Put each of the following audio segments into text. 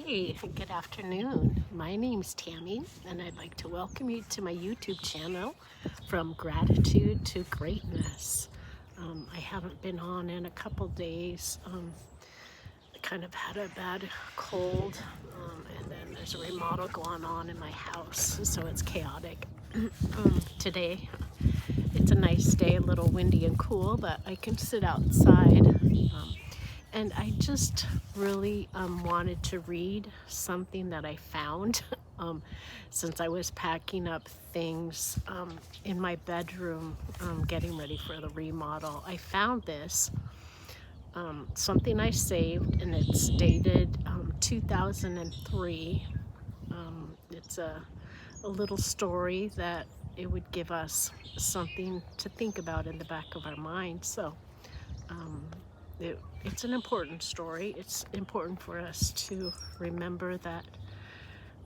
Hey, good afternoon. My name's Tammy, and I'd like to welcome you to my YouTube channel, From Gratitude to Greatness. I haven't been on in a couple days. I kind of had a bad cold, and then there's a remodel going on in my house, so it's chaotic. Today, it's a nice day, a little windy and cool, but I can sit outside. And I just really wanted to read something that I found since I was packing up things in my bedroom, getting ready for the remodel. I found this, something I saved, and it's dated 2003. It's a little story that it would give us something to think about in the back of our mind. So it's an important story. It's important for us to remember that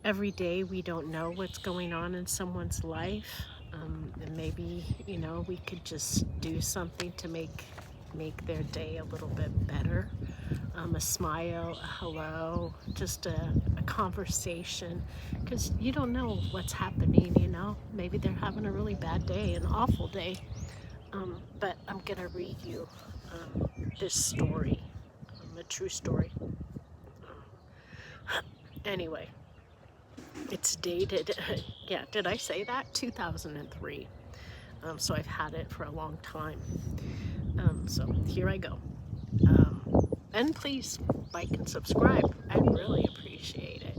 every day we don't know what's going on in someone's life. And maybe, we could just do something to make their day a little bit better. A smile, a hello, just a conversation, because you don't know what's happening, Maybe they're having a really bad day, an awful day. But I'm gonna read you this story, a true story. Anyway, it's dated, yeah, did I say that? 2003. So I've had it for a long time. So here I go. And please like and subscribe. I'd really appreciate it.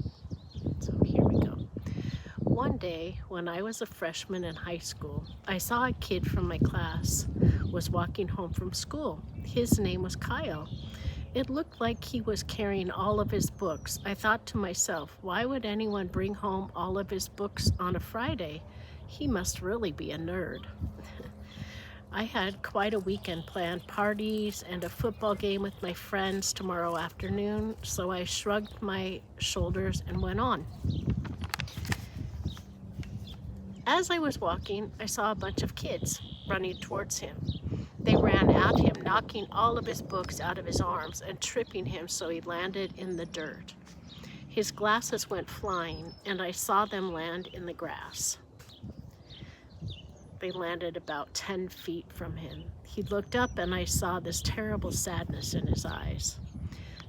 So here we go. One day when I was a freshman in high school, I saw a kid from my class was walking home from school. His name was Kyle. It looked like he was carrying all of his books. I thought to myself, why would anyone bring home all of his books on a Friday? He must really be a nerd. I had quite a weekend planned, parties and a football game with my friends tomorrow afternoon, so I shrugged my shoulders and went on. As I was walking, I saw a bunch of kids running towards him. They ran at him, knocking all of his books out of his arms and tripping him so he landed in the dirt. His glasses went flying, and I saw them land in the grass. They landed about 10 feet from him. He looked up, and I saw this terrible sadness in his eyes.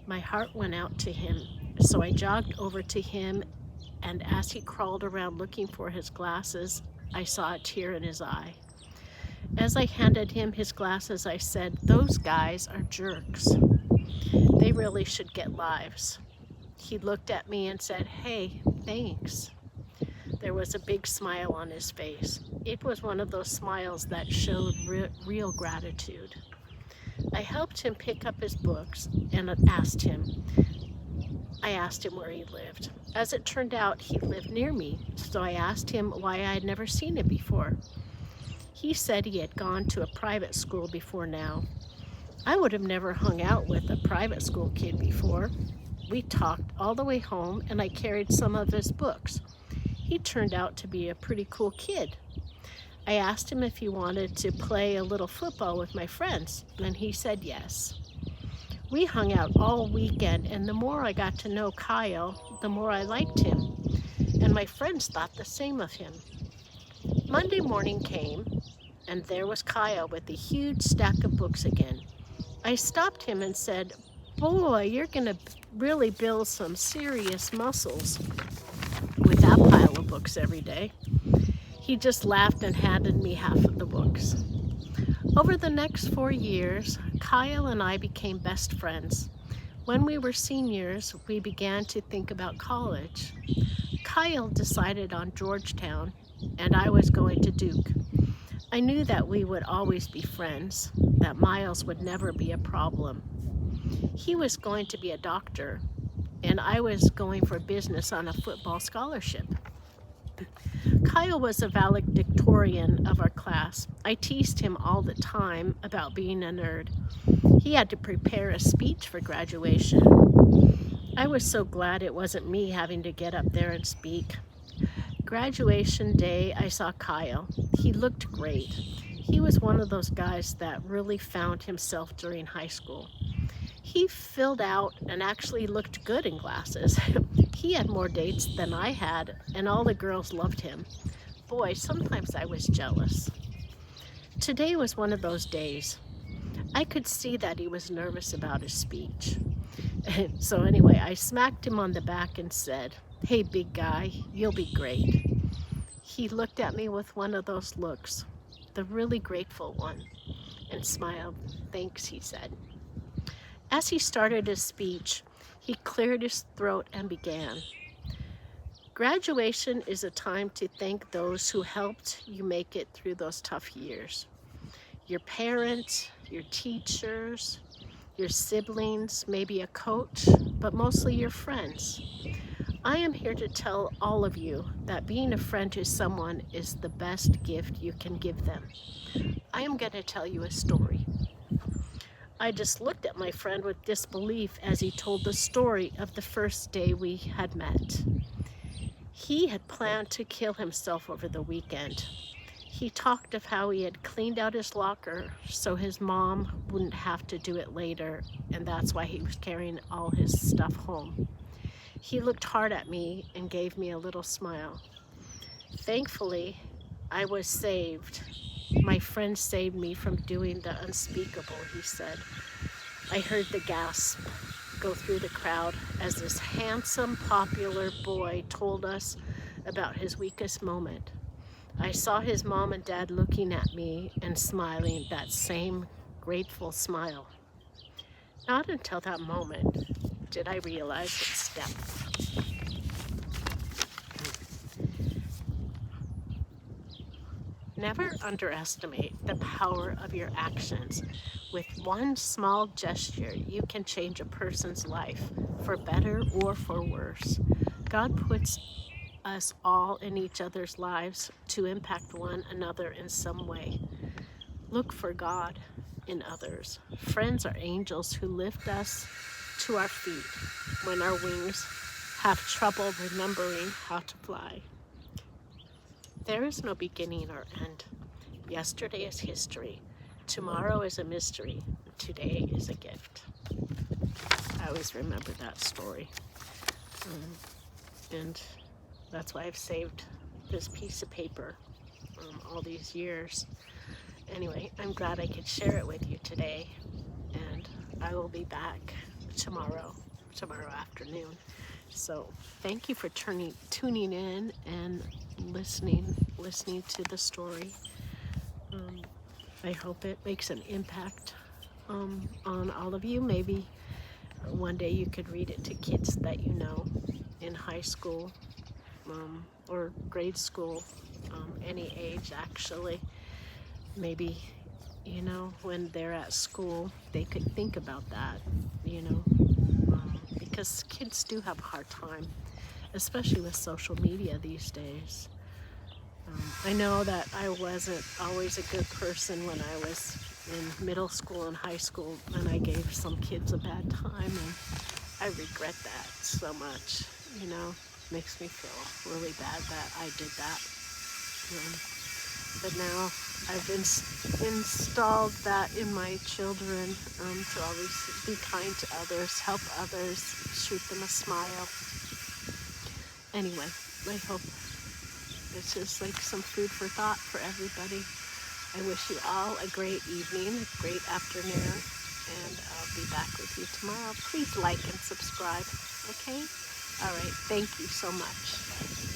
My heart went out to him, so I jogged over to him, and as he crawled around looking for his glasses, I saw a tear in his eye. As I handed him his glasses, I said, "Those guys are jerks. They really should get lives." He looked at me and said, "Hey, thanks." There was a big smile on his face. It was one of those smiles that showed real gratitude. I helped him pick up his books and I asked him where he lived. As it turned out, he lived near me, so I asked him why I had never seen him before. He said he had gone to a private school before now. I would have never hung out with a private school kid before. We talked all the way home, and I carried some of his books. He turned out to be a pretty cool kid. I asked him if he wanted to play a little football with my friends, and he said yes. We hung out all weekend, and the more I got to know Kyle, the more I liked him, and my friends thought the same of him. Monday morning came, and there was Kyle with a huge stack of books again. I stopped him and said, "Boy, you're gonna really build some serious muscles with that pile of books every day." He just laughed and handed me half of the books. Over the next 4 years, Kyle and I became best friends. When we were seniors, we began to think about college. Kyle decided on Georgetown, and I was going to Duke. I knew that we would always be friends, that Miles would never be a problem. He was going to be a doctor, and I was going for business on a football scholarship. Kyle was a valedictorian of our class. I teased him all the time about being a nerd. He had to prepare a speech for graduation. I was so glad it wasn't me having to get up there and speak. Graduation day, I saw Kyle. He looked great. He was one of those guys that really found himself during high school. He filled out and actually looked good in glasses. He had more dates than I had, and all the girls loved him. Boy, sometimes I was jealous. Today was one of those days. I could see that he was nervous about his speech. So anyway, I smacked him on the back and said, "Hey, big guy, you'll be great." He looked at me with one of those looks, the really grateful one, and smiled. "Thanks," he said. As he started his speech, he cleared his throat and began. Graduation is a time to thank those who helped you make it through those tough years. Your parents, your teachers, your siblings, maybe a coach, but mostly your friends. I am here to tell all of you that being a friend to someone is the best gift you can give them. I am going to tell you a story. I just looked at my friend with disbelief as he told the story of the first day we had met. He had planned to kill himself over the weekend. He talked of how he had cleaned out his locker so his mom wouldn't have to do it later, and that's why he was carrying all his stuff home. He looked hard at me and gave me a little smile. Thankfully, I was saved. My friend saved me from doing the unspeakable, he said. I heard the gasp go through the crowd as this handsome, popular boy told us about his weakest moment. I saw his mom and dad looking at me and smiling that same grateful smile. Not until that moment did I realize its depth. Never underestimate the power of your actions. With one small gesture, you can change a person's life, for better or for worse. God puts us all in each other's lives to impact one another in some way. Look for God in others. Friends are angels who lift us to our feet when our wings have trouble remembering how to fly. There is no beginning or end. Yesterday is history. Tomorrow is a mystery. Today is a gift. I always remember that story. And that's why I've saved this piece of paper all these years. Anyway, I'm glad I could share it with you today. And I will be back tomorrow afternoon. So thank you for tuning in and listening to the story. I hope it makes an impact on all of you. Maybe one day you could read it to kids that you know in high school or grade school, any age actually. Maybe, when they're at school, they could think about that, because kids do have a hard time, especially with social media these days. I know that I wasn't always a good person when I was in middle school and high school, and I gave some kids a bad time, and I regret that so much. Makes me feel really bad that I did that. But now I've installed that in my children, to always be kind to others, help others, shoot them a smile. Anyway, I hope this is like some food for thought for everybody. I wish you all a great evening, a great afternoon, and I'll be back with you tomorrow. Please like and subscribe, okay? All right, thank you so much.